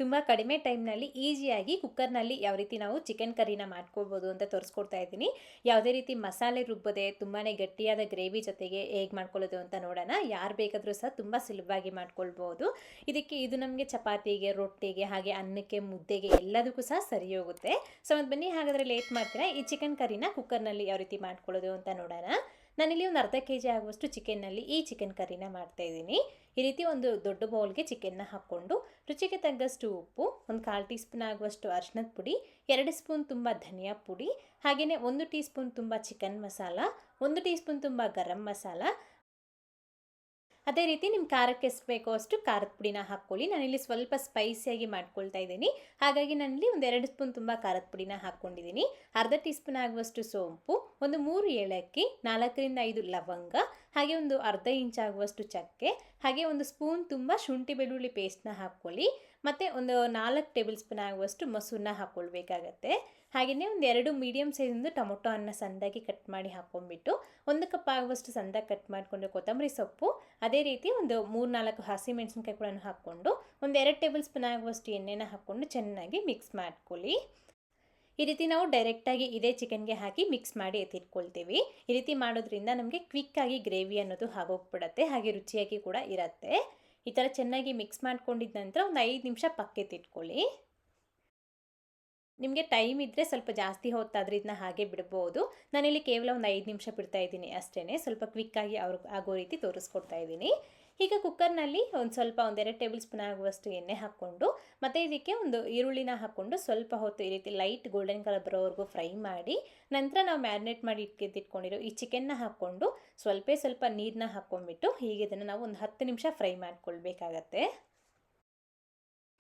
ತುಂಬ ಕಡಿಮೆ ಟೈಮ್ನಲ್ಲಿ ಈಸಿಯಾಗಿ ಕುಕ್ಕರ್ನಲ್ಲಿ ಯಾವ ರೀತಿ ನಾವು ಚಿಕನ್ ಕರಿನ ಮಾಡ್ಕೊಳ್ಬೋದು ಅಂತ ತೋರಿಸ್ಕೊಡ್ತಾ ಇದ್ದೀನಿ. ಯಾವುದೇ ರೀತಿ ಮಸಾಲೆ ರುಬ್ಬದೆ ತುಂಬಾ ಗಟ್ಟಿಯಾದ ಗ್ರೇವಿ ಜೊತೆಗೆ ಹೇಗೆ ಮಾಡ್ಕೊಳ್ಳೋದು ಅಂತ ನೋಡೋಣ. ಯಾರು ಬೇಕಾದರೂ ಸಹ ತುಂಬ ಸುಲಭವಾಗಿ ಮಾಡ್ಕೊಳ್ಬೋದು. ಇದು ನಮಗೆ ಚಪಾತಿಗೆ, ರೊಟ್ಟಿಗೆ, ಹಾಗೆ ಅನ್ನಕ್ಕೆ, ಮುದ್ದೆಗೆ ಎಲ್ಲದಕ್ಕೂ ಸಹ ಸರಿ ಹೋಗುತ್ತೆ. ಸೊ ಒಂದು ಬನ್ನಿ, ಹಾಗಾದರೆ ಲೇಟ್ ಮಾಡ್ತೀರಾ, ಈ ಚಿಕನ್ ಕರಿನ ಕುಕ್ಕರ್ನಲ್ಲಿ ಯಾವ ರೀತಿ ಮಾಡ್ಕೊಳ್ಳೋದು ಅಂತ ನೋಡೋಣ. ನಾನಿಲ್ಲಿ ಒಂದು ಅರ್ಧ ಕೆಜಿ ಆಗುವಷ್ಟು ಚಿಕನ್ನಲ್ಲಿ ಈ ಚಿಕನ್ ಕರಿನ ಮಾಡ್ತಾಯಿದ್ದೀನಿ. ಈ ರೀತಿ ಒಂದು ದೊಡ್ಡ ಬೌಲ್ಗೆ ಚಿಕನ್ನ ಹಾಕ್ಕೊಂಡು ರುಚಿಗೆ ತಗ್ಗಷ್ಟು ಉಪ್ಪು, ಒಂದು 1/4 ಟೀ ಸ್ಪೂನ್ ಆಗುವಷ್ಟು ಅರಿಶಿನದ ಪುಡಿ, 2 ಸ್ಪೂನ್ ತುಂಬ ಧನಿಯಾ ಪುಡಿ, ಹಾಗೆಯೇ 1 ಟೀ ಸ್ಪೂನ್ ತುಂಬ ಚಿಕನ್ ಮಸಾಲ, 1 ಟೀ ಸ್ಪೂನ್ ತುಂಬ ಗರಂ ಮಸಾಲ, ಅದೇ ರೀತಿ ನಿಮ್ಮ ಖಾರಕ್ಕೆ ಎಷ್ಟು ಬೇಕೋ ಅಷ್ಟು ಖಾರದ ಪುಡಿನ ಹಾಕ್ಕೊಳ್ಳಿ. ನಾನಿಲ್ಲಿ ಸ್ವಲ್ಪ ಸ್ಪೈಸಿಯಾಗಿ ಮಾಡ್ಕೊಳ್ತಾ ಇದ್ದೀನಿ, ಹಾಗಾಗಿ ನಾನಿಲ್ಲಿ ಒಂದು 2 ಸ್ಪೂನ್ ತುಂಬ ಖಾರದ ಪುಡಿನ ಹಾಕ್ಕೊಂಡಿದ್ದೀನಿ. ಅರ್ಧ ಟೀ ಸ್ಪೂನ್ ಆಗುವಷ್ಟು ಸೋಂಪು, ಒಂದು 3 ಏಲಕ್ಕಿ, 4 ರಿಂದ 5 ಲವಂಗ, ಹಾಗೆ ಒಂದು ಅರ್ಧ ಇಂಚ್ ಆಗುವಷ್ಟು ಚಕ್ಕೆ, ಹಾಗೆ ಒಂದು ಸ್ಪೂನ್ ತುಂಬ ಶುಂಠಿ ಬೆಳ್ಳುಳ್ಳಿ ಪೇಸ್ಟ್ನ ಹಾಕ್ಕೊಳ್ಳಿ. ಮತ್ತು ಒಂದು 4 ಟೇಬಲ್ ಸ್ಪೂನ್ ಆಗುವಷ್ಟು ಮೊಸರನ್ನ ಹಾಕ್ಕೊಳ್ಬೇಕಾಗತ್ತೆ. ಹಾಗೆಯೇ ಒಂದು 2 ಮೀಡಿಯಮ್ ಸೈಜಿಂದು ಟೊಮೊಟೊ ಅನ್ನ ಸಣ್ಣದಾಗಿ ಕಟ್ ಮಾಡಿ ಹಾಕ್ಕೊಂಡ್ಬಿಟ್ಟು, 1 ಕಪ್ ಆಗುವಷ್ಟು ಸಣ್ಣದಾಗಿ ಕಟ್ ಮಾಡಿಕೊಂಡು ಕೊತ್ತಂಬರಿ ಸೊಪ್ಪು, ಅದೇ ರೀತಿ ಒಂದು 3-4 ಹಸಿಮೆಣಸಿನ್ಕಾಯಿ ಕೂಡ ಹಾಕ್ಕೊಂಡು, ಒಂದು 2 ಟೇಬಲ್ ಸ್ಪೂನ್ ಆಗುವಷ್ಟು ಎಣ್ಣೆನ ಹಾಕ್ಕೊಂಡು ಚೆನ್ನಾಗಿ ಮಿಕ್ಸ್ ಮಾಡ್ಕೊಳ್ಳಿ. ಈ ರೀತಿ ನಾವು ಡೈರೆಕ್ಟಾಗಿ ಇದೇ ಚಿಕನ್ಗೆ ಹಾಕಿ ಮಿಕ್ಸ್ ಮಾಡಿ ಎತ್ತಿಟ್ಕೊಳ್ತೀವಿ. ಈ ರೀತಿ ಮಾಡೋದ್ರಿಂದ ನಮಗೆ ಕ್ವಿಕ್ಕಾಗಿ ಗ್ರೇವಿ ಅನ್ನೋದು ಆಗೋಗ್ಬಿಡುತ್ತೆ, ಹಾಗೆ ರುಚಿಯಾಗಿ ಕೂಡ ಇರುತ್ತೆ. ಈ ಥರ ಚೆನ್ನಾಗಿ ಮಿಕ್ಸ್ ಮಾಡ್ಕೊಂಡಿದ್ದ ನಂತರ ಒಂದು 5 ನಿಮಿಷ ಪಕ್ಕೆತ್ತಿಟ್ಕೊಳ್ಳಿ. ನಿಮಗೆ ಟೈಮ್ ಇದ್ದರೆ ಸ್ವಲ್ಪ ಜಾಸ್ತಿ ಹೊತ್ತಾದರೆ ಇದನ್ನ ಹಾಗೆ ಬಿಡ್ಬೋದು. ನಾನಿಲ್ಲಿ ಕೇವಲ ಒಂದು 5 ನಿಮಿಷ ಬಿಡ್ತಾ ಇದ್ದೀನಿ ಅಷ್ಟೇ. ಸ್ವಲ್ಪ ಕ್ವಿಕ್ಕಾಗಿ ಆಗೋ ರೀತಿ ತೋರಿಸ್ಕೊಡ್ತಾ ಇದ್ದೀನಿ. ಈಗ ಕುಕ್ಕರ್ನಲ್ಲಿ ಒಂದು 2 ಟೇಬಲ್ ಸ್ಪೂನ್ ಆಗುವಷ್ಟು ಎಣ್ಣೆ ಹಾಕ್ಕೊಂಡು, ಮತ್ತು ಇದಕ್ಕೆ ಒಂದು ಈರುಳ್ಳಿನ ಹಾಕ್ಕೊಂಡು ಸ್ವಲ್ಪ ಹೊತ್ತು ಈ ರೀತಿ ಲೈಟ್ ಗೋಲ್ಡನ್ ಕಲರ್ ಬರೋವರೆಗೂ ಫ್ರೈ ಮಾಡಿ, ನಂತರ ನಾವು ಮ್ಯಾರಿನೇಟ್ ಮಾಡಿ ಇಟ್ಕೊಂಡಿರೋ ಈ ಚಿಕನ್ನ ಹಾಕ್ಕೊಂಡು ಸ್ವಲ್ಪ ನೀರನ್ನ ಹಾಕ್ಕೊಂಡ್ಬಿಟ್ಟು ಹೀಗೆ ಇದನ್ನು ನಾವು ಒಂದು 10 ನಿಮಿಷ ಫ್ರೈ ಮಾಡ್ಕೊಳ್ಬೇಕಾಗತ್ತೆ.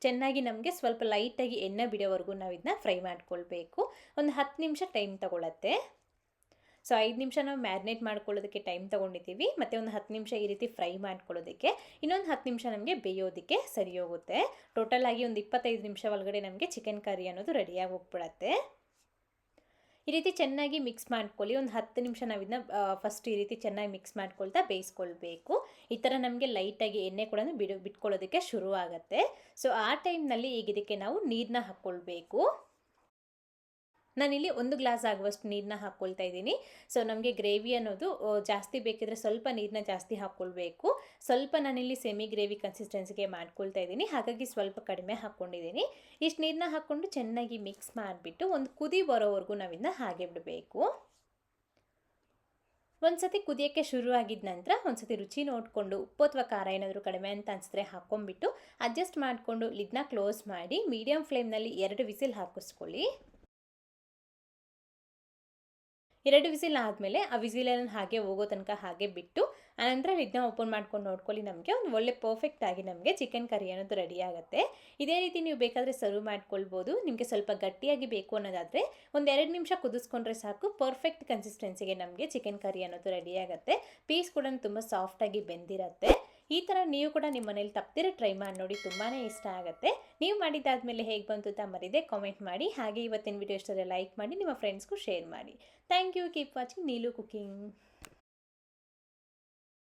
ಚೆನ್ನಾಗಿ ನಮಗೆ ಸ್ವಲ್ಪ ಲೈಟಾಗಿ ಎಣ್ಣೆ ಬಿಡೋವರೆಗೂ ನಾವು ಇದನ್ನ ಫ್ರೈ ಮಾಡ್ಕೊಳ್ಬೇಕು. ಒಂದು 10 ನಿಮಿಷ ಟೈಮ್ ತೊಗೊಳತ್ತೆ. ಸೊ 5 ನಿಮಿಷ ನಾವು ಮ್ಯಾರಿನೇಟ್ ಮಾಡ್ಕೊಳ್ಳೋದಕ್ಕೆ ಟೈಮ್ ತೊಗೊಂಡಿದ್ದೀವಿ, ಮತ್ತು ಒಂದು 10 ನಿಮಿಷ ಈ ರೀತಿ ಫ್ರೈ ಮಾಡ್ಕೊಳ್ಳೋದಕ್ಕೆ, ಇನ್ನೊಂದು 10 ನಿಮಿಷ ನಮಗೆ ಬೇಯೋದಕ್ಕೆ ಸರಿ ಹೋಗುತ್ತೆ. ಟೋಟಲಾಗಿ ಒಂದು 25 ನಿಮಿಷ ಒಳಗಡೆ ನಮಗೆ ಚಿಕನ್ ಕರಿ ಅನ್ನೋದು ರೆಡಿಯಾಗಿ ಹೋಗ್ಬಿಡತ್ತೆ. ಈ ರೀತಿ ಚೆನ್ನಾಗಿ ಮಿಕ್ಸ್ ಮಾಡ್ಕೊಳ್ಳಿ. ಒಂದು 10 ನಿಮಿಷ ನಾವು ಇದನ್ನ ಫಸ್ಟ್ ಈ ರೀತಿ ಚೆನ್ನಾಗಿ ಮಿಕ್ಸ್ ಮಾಡ್ಕೊಳ್ತಾ ಬೇಯಿಸ್ಕೊಳ್ಬೇಕು. ಈ ಥರ ನಮಗೆ ಲೈಟಾಗಿ ಎಣ್ಣೆ ಕೂಡ ಬಿಟ್ಕೊಳ್ಳೋದಕ್ಕೆ ಶುರು ಆಗುತ್ತೆ. ಸೊ ಆ ಟೈಮ್ನಲ್ಲಿ ಈಗ ಇದಕ್ಕೆ ನಾವು ನೀರನ್ನ ಹಾಕ್ಕೊಳ್ಬೇಕು. ನಾನಿಲ್ಲಿ 1 ಗ್ಲಾಸ್ ಆಗುವಷ್ಟು ನೀರನ್ನ ಹಾಕ್ಕೊಳ್ತಾ ಇದ್ದೀನಿ. ಸೊ ನಮಗೆ ಗ್ರೇವಿ ಅನ್ನೋದು ಜಾಸ್ತಿ ಬೇಕಿದ್ರೆ ಸ್ವಲ್ಪ ನೀರನ್ನ ಜಾಸ್ತಿ ಹಾಕ್ಕೊಳ್ಬೇಕು. ಸ್ವಲ್ಪ ನಾನಿಲ್ಲಿ ಸೆಮಿ ಗ್ರೇವಿ ಕನ್ಸಿಸ್ಟೆನ್ಸಿಗೆ ಮಾಡ್ಕೊಳ್ತಾ ಇದ್ದೀನಿ, ಹಾಗಾಗಿ ಸ್ವಲ್ಪ ಕಡಿಮೆ ಹಾಕ್ಕೊಂಡಿದ್ದೀನಿ. ಇಷ್ಟು ನೀರನ್ನ ಹಾಕ್ಕೊಂಡು ಚೆನ್ನಾಗಿ ಮಿಕ್ಸ್ ಮಾಡಿಬಿಟ್ಟು ಒಂದು ಕುದಿ ಬರೋವರೆಗೂ ನಾವಿನ್ನ ಹಾಗೆ ಬಿಡಬೇಕು. ಒಂದ್ಸತಿ ಕುದಿಯೋಕ್ಕೆ ಶುರು ಆಗಿದ ನಂತರ ಒಂದ್ಸತಿ ರುಚಿ ನೋಡಿಕೊಂಡು ಉಪ್ಪು ಅಥವಾ ಖಾರ ಏನಾದರೂ ಕಡಿಮೆ ಅಂತ ಅನಿಸಿದ್ರೆ ಹಾಕ್ಕೊಂಡ್ಬಿಟ್ಟು ಅಡ್ಜಸ್ಟ್ ಮಾಡಿಕೊಂಡು ಲಿಡ್ನ ಕ್ಲೋಸ್ ಮಾಡಿ ಮೀಡಿಯಮ್ ಫ್ಲೇಮ್ನಲ್ಲಿ 2 ವಿಸಿಲ್ ಹಾಕಿಸ್ಕೊಳ್ಳಿ. 2 ವಿಸಿಲ್ ಆದಮೇಲೆ ಆ ವಿಸಿಲನ್ನು ಹಾಗೆ ಹೋಗೋ ತನಕ ಹಾಗೆ ಬಿಟ್ಟು ಆನಂತರ ಇದನ್ನ ಓಪನ್ ಮಾಡ್ಕೊಂಡು ನೋಡ್ಕೊಳ್ಳಿ. ನಮಗೆ ಒಂದು ಒಳ್ಳೆ ಪರ್ಫೆಕ್ಟಾಗಿ ನಮಗೆ ಚಿಕನ್ ಕರಿ ಅನ್ನೋದು ರೆಡಿ ಆಗುತ್ತೆ. ಇದೇ ರೀತಿ ನೀವು ಬೇಕಾದರೆ ಸರ್ವ್ ಮಾಡ್ಕೊಳ್ಬೋದು. ನಿಮಗೆ ಸ್ವಲ್ಪ ಗಟ್ಟಿಯಾಗಿ ಬೇಕು ಅನ್ನೋದಾದರೆ ಒಂದು 2 ನಿಮಿಷ ಕುದಿಸ್ಕೊಂಡ್ರೆ ಸಾಕು. ಪರ್ಫೆಕ್ಟ್ ಕನ್ಸಿಸ್ಟೆನ್ಸಿಗೆ ನಮಗೆ ಚಿಕನ್ ಕರಿ ಅನ್ನೋದು ರೆಡಿ ಆಗುತ್ತೆ. ಪೀಸ್ ಕೂಡ ತುಂಬ ಸಾಫ್ಟಾಗಿ ಬೆಂದಿರುತ್ತೆ. ಈ ಥರ ನೀವು ಕೂಡ ನಿಮ್ಮ ಮನೇಲಿ ತಪ್ಪದಿರೋ ಟ್ರೈ ಮಾಡಿ ನೋಡಿ, ತುಂಬಾ ಇಷ್ಟ ಆಗುತ್ತೆ. ನೀವು ಮಾಡಿದ್ದಾದಮೇಲೆ ಹೇಗೆ ಬಂತು ಅಂತ ಮರಿದೆ ಕಾಮೆಂಟ್ ಮಾಡಿ. ಹಾಗೆ ಇವತ್ತಿನ ವಿಡಿಯೋ ಇಷ್ಟರಲ್ಲಿ ಲೈಕ್ ಮಾಡಿ, ನಿಮ್ಮ ಫ್ರೆಂಡ್ಸ್ಗೂ ಶೇರ್ ಮಾಡಿ. Thank you. Keep watching Neelu cooking.